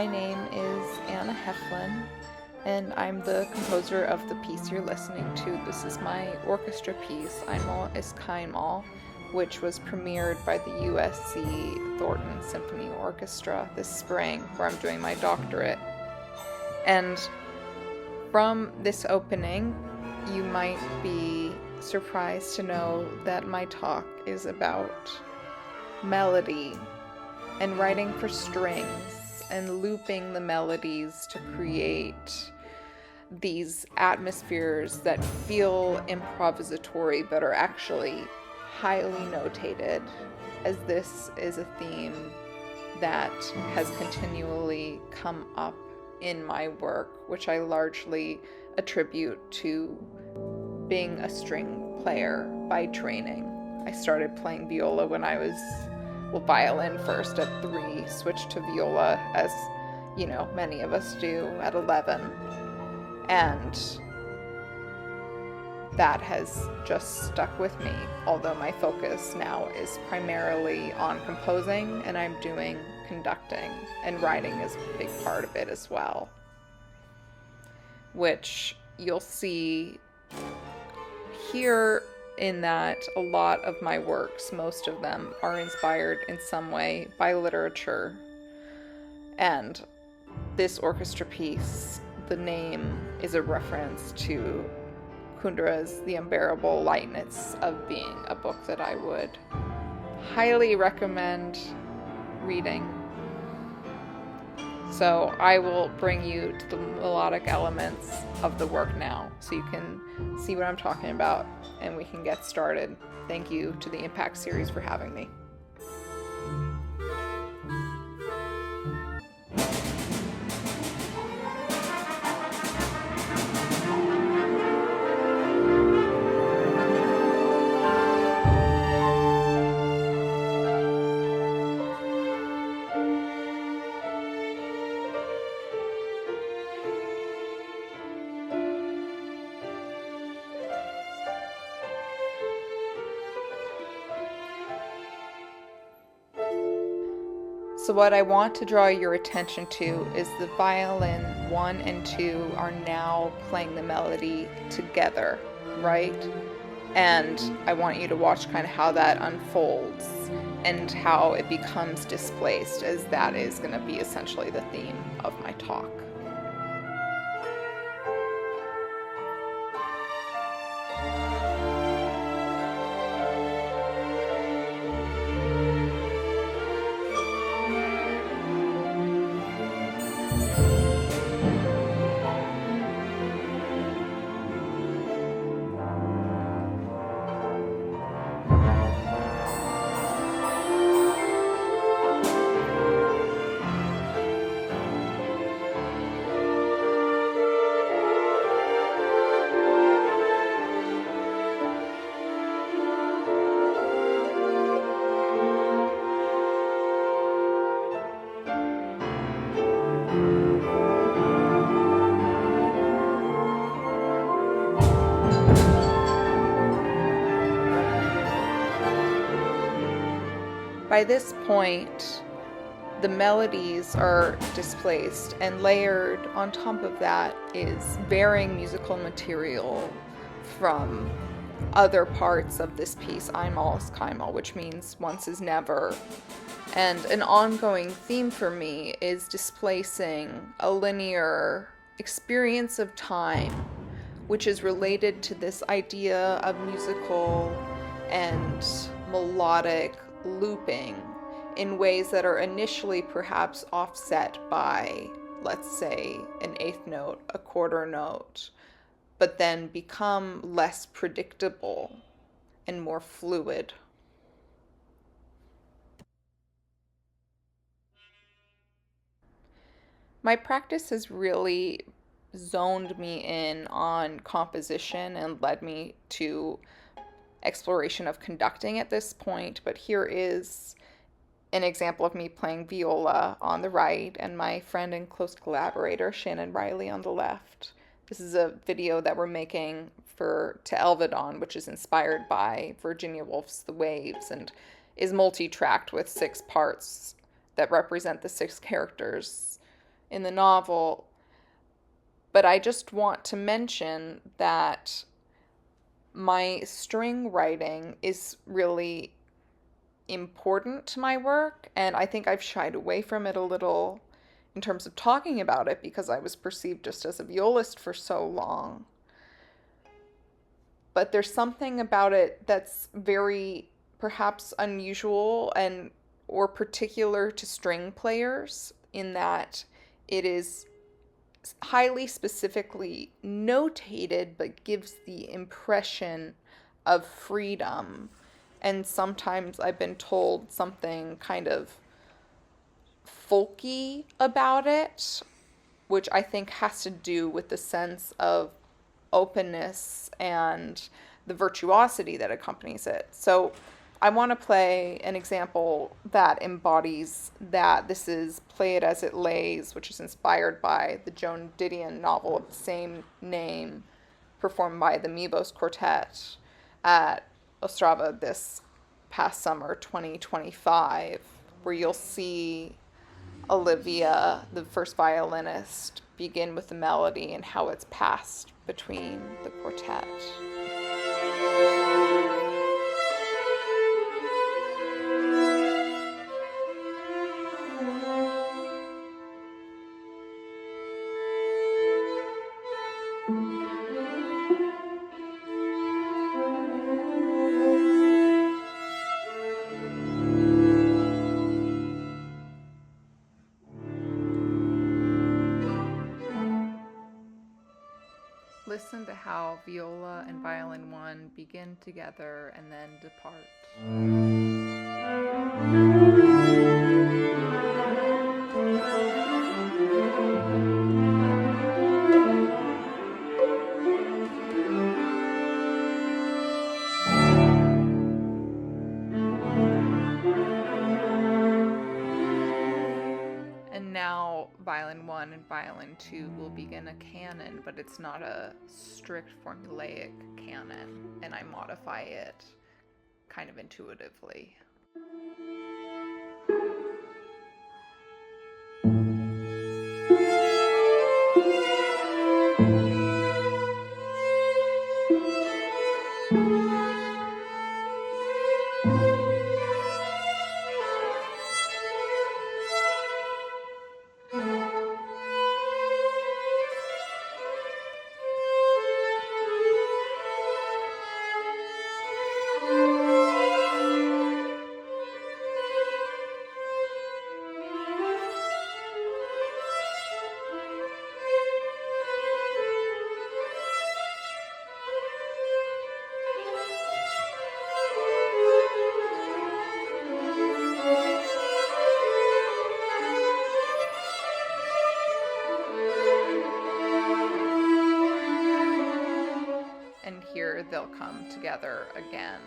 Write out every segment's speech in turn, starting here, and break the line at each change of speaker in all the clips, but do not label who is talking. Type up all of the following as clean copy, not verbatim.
My name is Anna Heflin, and I'm the composer of the piece you're listening to. This is my orchestra piece, Einmal ist keinmal, which was premiered by the USC Thornton Symphony Orchestra this spring, where I'm doing my doctorate. And from this opening, you might be surprised to know that my talk is about melody and writing for strings and looping the melodies to create these atmospheres that feel improvisatory but are actually highly notated, as this is a theme that has continually come up in my work, which I largely attribute to being a string player by training. I started playing viola when I was violin first at 3, switched to viola, as many of us do, at 11, and that has just stuck with me, although my focus now is primarily on composing, and I'm doing conducting, and writing is a big part of it as well, which you'll see here in that a lot of my works, most of them, are inspired in some way by literature. And this orchestra piece, the name is a reference to Kundera's The Unbearable Lightness of Being, a book that I would highly recommend reading. So I will bring you to the melodic elements of the work now, so you can see what I'm talking about and we can get started. Thank you to the Impact series for having me. So what I want to draw your attention to is the violin 1 and 2 are now playing the melody together, right? And I want you to watch kind of how that unfolds and how it becomes displaced, as that is going to be essentially the theme of my talk. By this point, the melodies are displaced, and layered on top of that is varying musical material from other parts of this piece, Einmal ist keinmal, which means once is never. And an ongoing theme for me is displacing a linear experience of time, which is related to this idea of musical and melodic looping in ways that are initially perhaps offset by, let's say, an eighth note, a quarter note, but then become less predictable and more fluid. My practice has really zoned me in on composition and led me to exploration of conducting at this point, but here is an example of me playing viola on the right and my friend and close collaborator Shannon Riley on the left. This is a video that we're making to Elvedon, which is inspired by Virginia Woolf's The Waves and is multi-tracked with 6 parts that represent the 6 characters in the novel. But I just want to mention that my string writing is really important to my work, and I think I've shied away from it a little in terms of talking about it because I was perceived just as a violist for so long. But there's something about it that's very perhaps unusual and or particular to string players in that it is highly specifically notated but gives the impression of freedom. And sometimes I've been told something kind of folky about it, which I think has to do with the sense of openness and the virtuosity that accompanies it. So I want to play an example that embodies that. This is Play It As It Lays, which is inspired by the Joan Didion novel of the same name, performed by the Mivos Quartet at Ostrava this past summer, 2025, where you'll see Olivia, the first violinist, begin with the melody and how it's passed between the quartet. Listen to how viola and violin one begin together and then depart. And now violin one and violin two will begin a canon, but it's not a strict formulaic canon, and I modify it kind of intuitively. And here they'll come together again.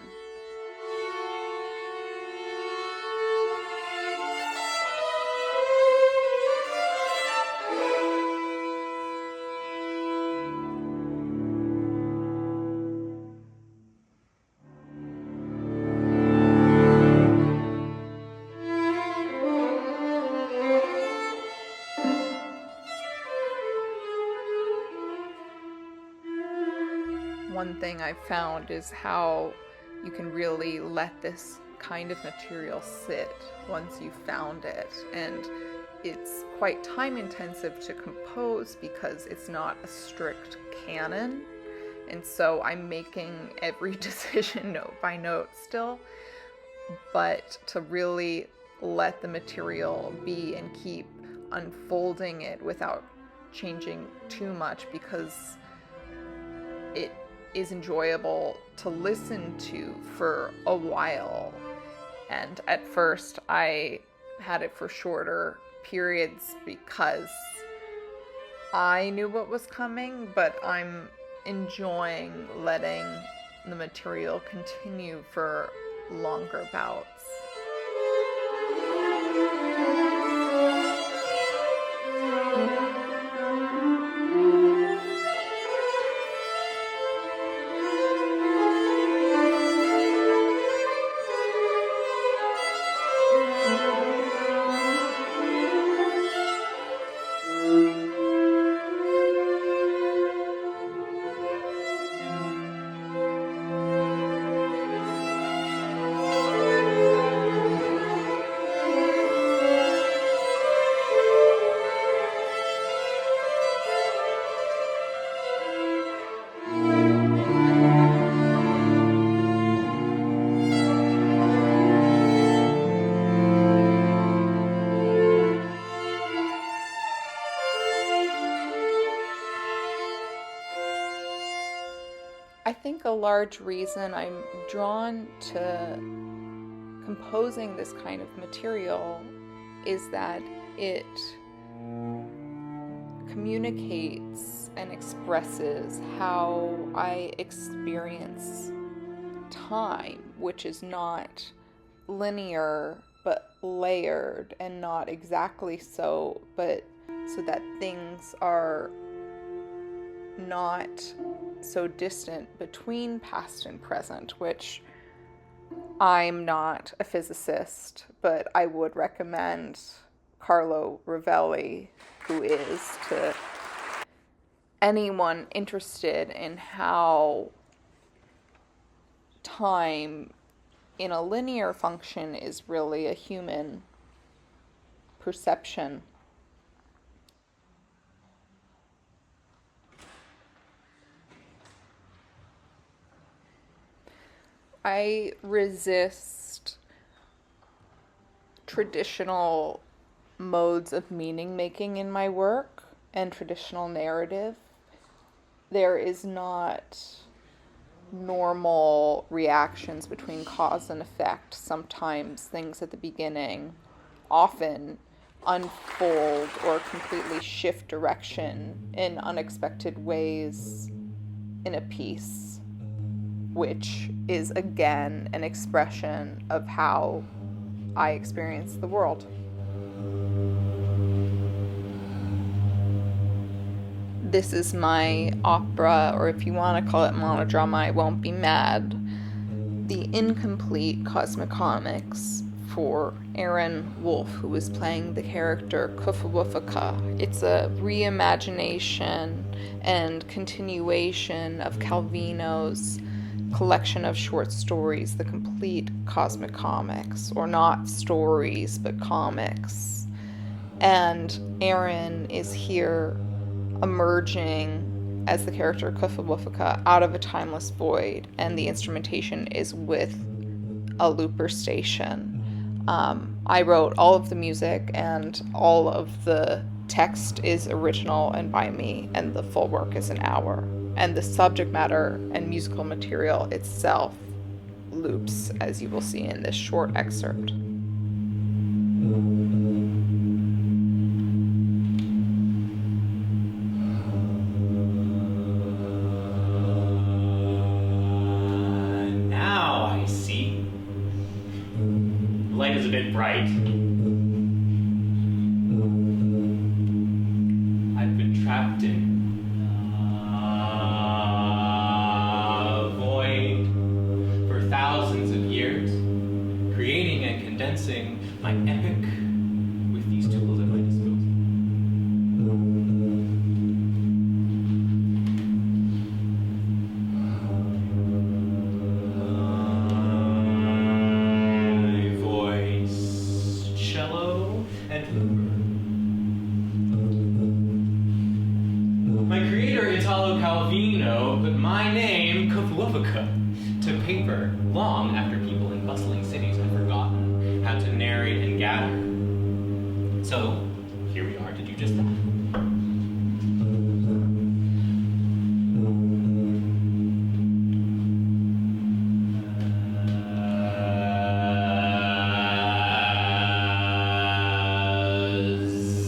One thing I've found is how you can really let this kind of material sit once you've found it. And it's quite time intensive to compose because it's not a strict canon. And so I'm making every decision note by note still. But to really let the material be and keep unfolding it without changing too much, because it is enjoyable to listen to for a while. And at first I had it for shorter periods because I knew what was coming, but I'm enjoying letting the material continue for longer bouts. I think a large reason I'm drawn to composing this kind of material is that it communicates and expresses how I experience time, which is not linear but layered, and not exactly so, but so that things are not so distant between past and present, which I'm not a physicist, but I would recommend Carlo Rovelli, who is, to anyone interested in how time in a linear function is really a human perception. I resist traditional modes of meaning making in my work and traditional narrative. There is not normal reactions between cause and effect. Sometimes things at the beginning often unfold or completely shift direction in unexpected ways in a piece, which is again an expression of how I experience the world. This is my opera, or if you want to call it monodrama, I Won't Be Mad, the incomplete cosmic comics for Aaron Wolf, who was playing the character Kufuwufaka. It's a reimagination and continuation of Calvino's collection of short stories, the complete cosmic comics, or not stories, but comics. And Aaron is here emerging as the character Kufuwufaka out of a timeless void, and the instrumentation is with a looper station. I wrote all of the music, and all of the text is original and by me, and the full work is an hour. And the subject matter and musical material itself loops, as you will see in this short excerpt.
Now I see. The light is a bit bright. I've been trapped in condensing my epic with these tools at my disposal. My voice, cello, and looper. My creator, Italo Calvino, put my name, Kufuwufaka, to paper long after people in bustling cities had forgotten how to narrate and gather. So, here we are to do just that.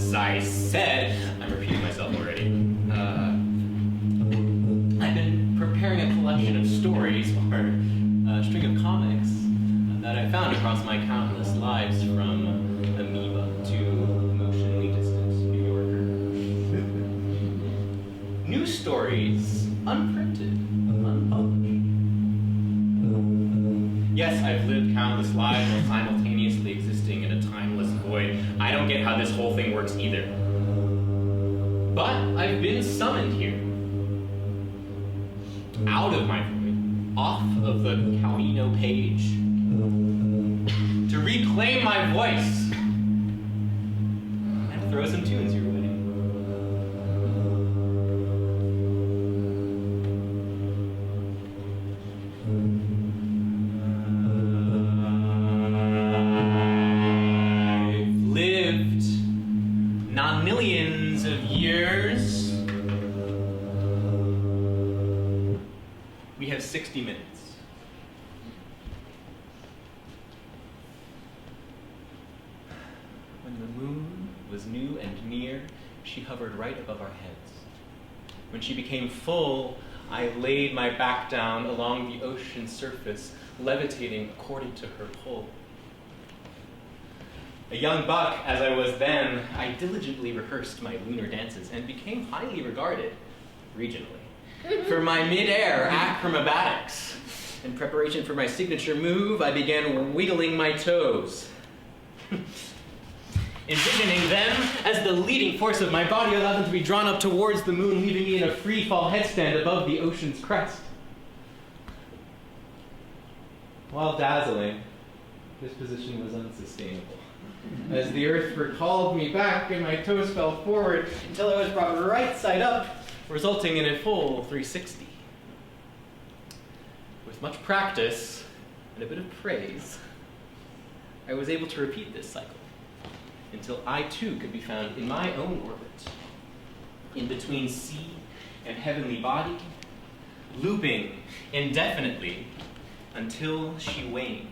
As I said, I'm repeating myself already. I've been preparing a collection of stories, or a string of comics, that I found across my countless lives, from amoeba to emotionally distant New Yorker. News stories, unprinted, unpublished. Yes, I've lived countless lives while simultaneously existing in a timeless void. I don't get how this whole thing works either. But I've been summoned here. Out of my void, off of the Calvino page, to reclaim my voice and throw some tunes your way. I've lived non-millions of years We have 60 minutes. When the moon was new and near, she hovered right above our heads. When she became full, I laid my back down along the ocean surface, levitating according to her pull. A young buck as I was then, I diligently rehearsed my lunar dances and became highly regarded, regionally, for my mid-air acrobatics. In preparation for my signature move, I began wiggling my toes. Envisioning them as the leading force of my body allowed them to be drawn up towards the moon, leaving me in a free-fall headstand above the ocean's crest. While dazzling, this position was unsustainable, as the earth recalled me back and my toes fell forward until I was brought right side up, resulting in a full 360. With much practice and a bit of praise, I was able to repeat this cycle until I too could be found in my own orbit, in between sea and heavenly body, looping indefinitely until she waned.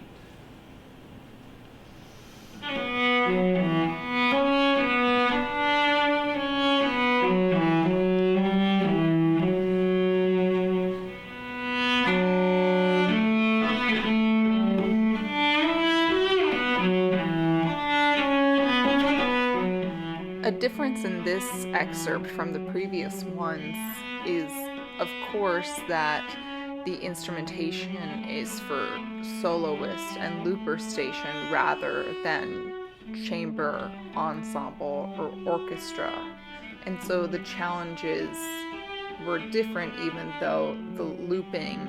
A difference in this excerpt from the previous ones is, of course, that the instrumentation is for soloist and looper station rather than chamber, ensemble, or orchestra. And so the challenges were different, even though the looping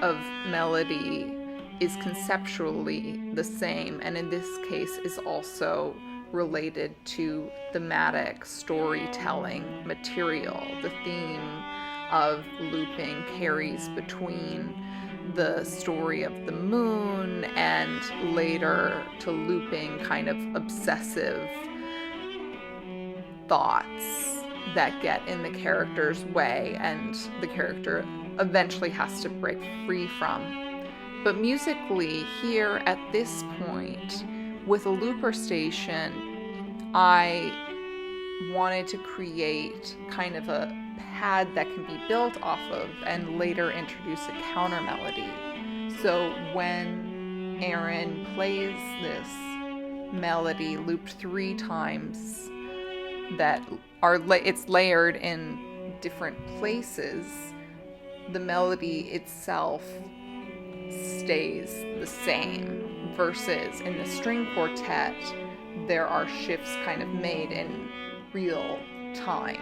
of melody is conceptually the same, and in this case is also related to thematic storytelling material. The theme of looping carries between the story of the moon and later to looping kind of obsessive thoughts that get in the character's way and the character eventually has to break free from. But musically, here at this point, with a looper station, I wanted to create kind of a pad that can be built off of and later introduce a counter melody. So when Aaron plays this melody looped 3 times that are it's layered in different places, the melody itself stays the same, versus in the string quartet there are shifts kind of made in real time.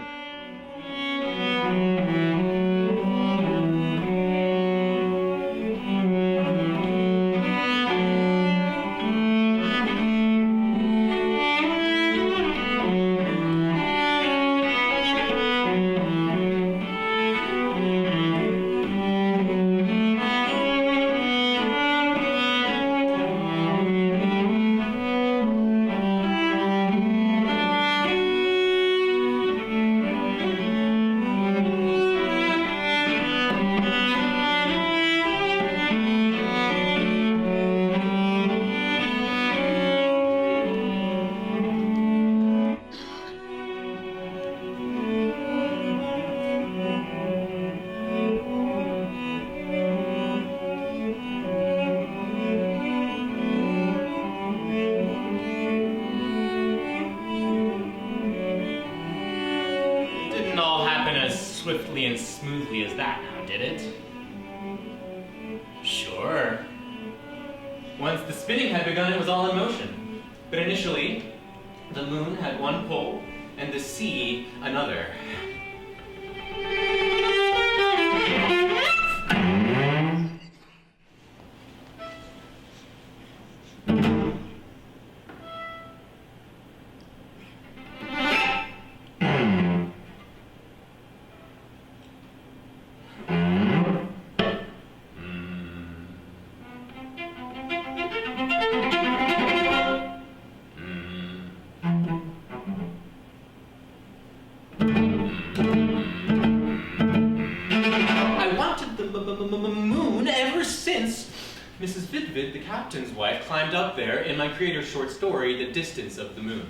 Swiftly and smoothly as that now, did it? Sure. Once the spinning had begun, it was all in motion. But initially, the moon had one pole and the sea another. moon ever since Mrs. Vidvid, the captain's wife, climbed up there in my creator's short story, The Distance of the Moon.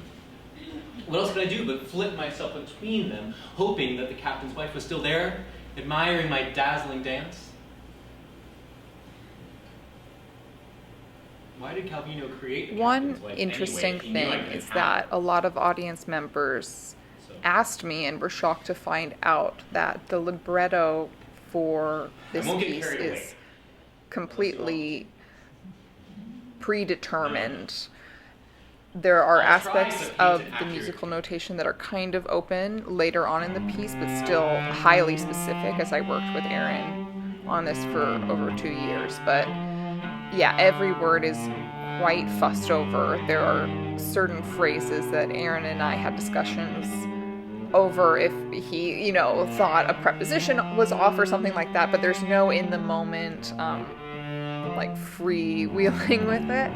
What else could I do but flip myself between them, hoping that the captain's wife was still there, admiring my dazzling dance? Why did Calvino create the captain's wife
One interesting
anyway? He knew I
thing
couldn't
is
have
that
it.
a lot of audience members asked me and were shocked to find out that the libretto for this
won't get
piece
carried away.
is completely predetermined. There are
I'll try
aspects
to paint
of
it
the
accurately.
musical notation that are kind of open later on in the piece, but still highly specific, as I worked with Aaron on this for over 2 years. But yeah, every word is quite fussed over. There are certain phrases that Aaron and I had discussions over if he, thought a preposition was off or something like that, but there's no in the moment, like freewheeling with it.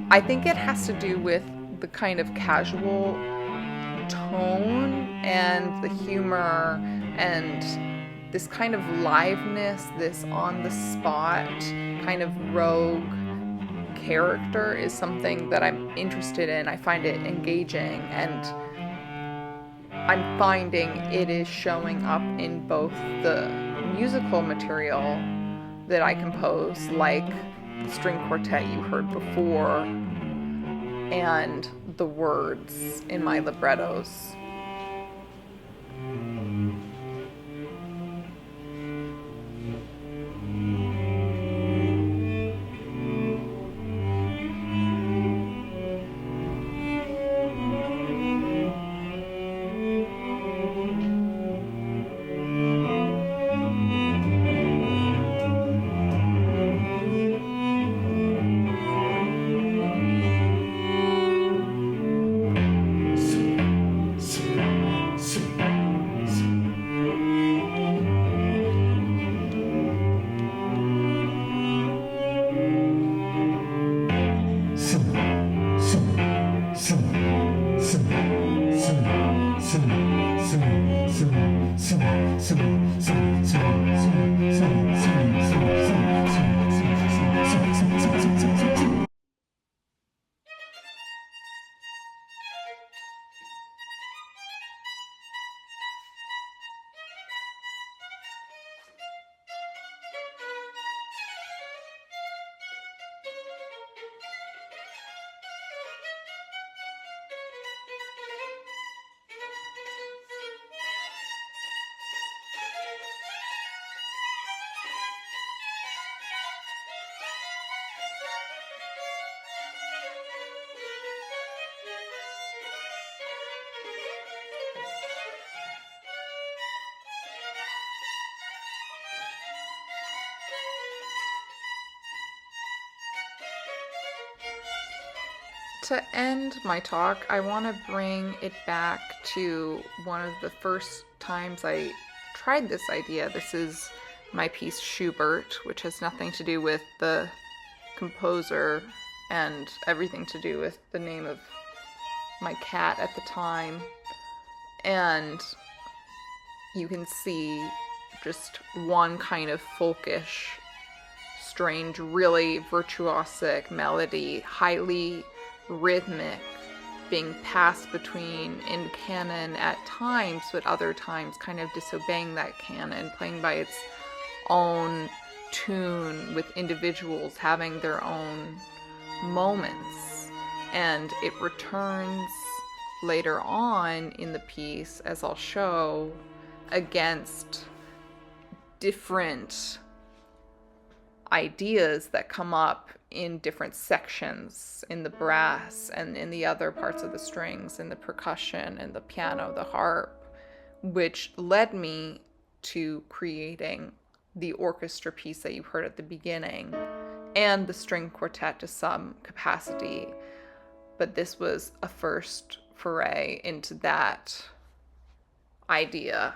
I think it has to do with the kind of casual tone and the humor and this kind of liveness, this on the spot kind of rogue character is something that I'm interested in. I find it engaging, and I'm finding it is showing up in both the musical material that I compose, like the string quartet you heard before, and the words in my librettos. To end my talk, I want to bring it back to one of the first times I tried this idea. This is my piece Schubert, which has nothing to do with the composer and everything to do with the name of my cat at the time. And you can see just one kind of folkish, strange, really virtuosic melody, highly rhythmic, being passed between in canon at times, but other times kind of disobeying that canon, playing by its own tune with individuals having their own moments. And it returns later on in the piece, as I'll show, against different ideas that come up in different sections, in the brass and in the other parts of the strings, in the percussion and the piano, the harp, which led me to creating the orchestra piece that you heard at the beginning and the string quartet to some capacity. But this was a first foray into that idea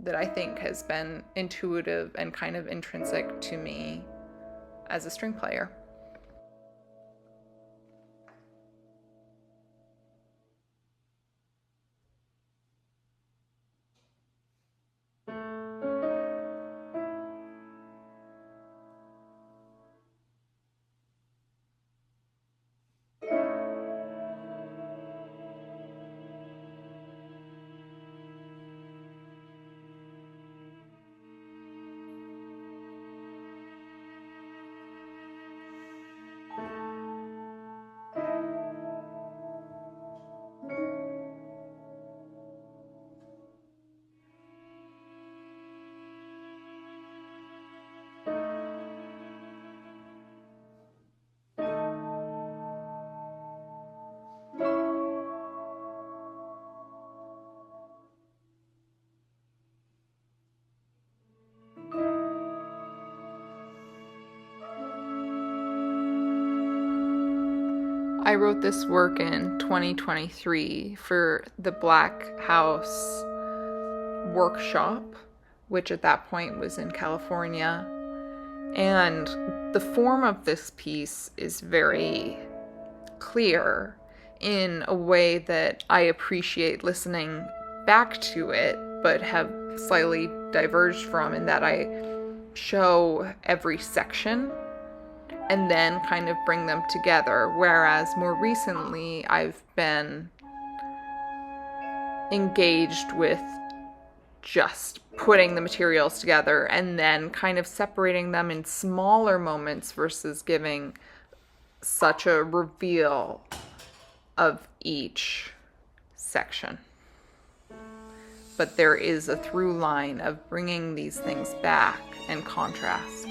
that I think has been intuitive and kind of intrinsic to me as a string player. I wrote this work in 2023 for the Black House workshop, which at that point was in California. And the form of this piece is very clear in a way that I appreciate listening back to it, but have slightly diverged from, in that I show every section and then kind of bring them together. Whereas more recently, I've been engaged with just putting the materials together and then kind of separating them in smaller moments versus giving such a reveal of each section. But there is a through line of bringing these things back and contrast.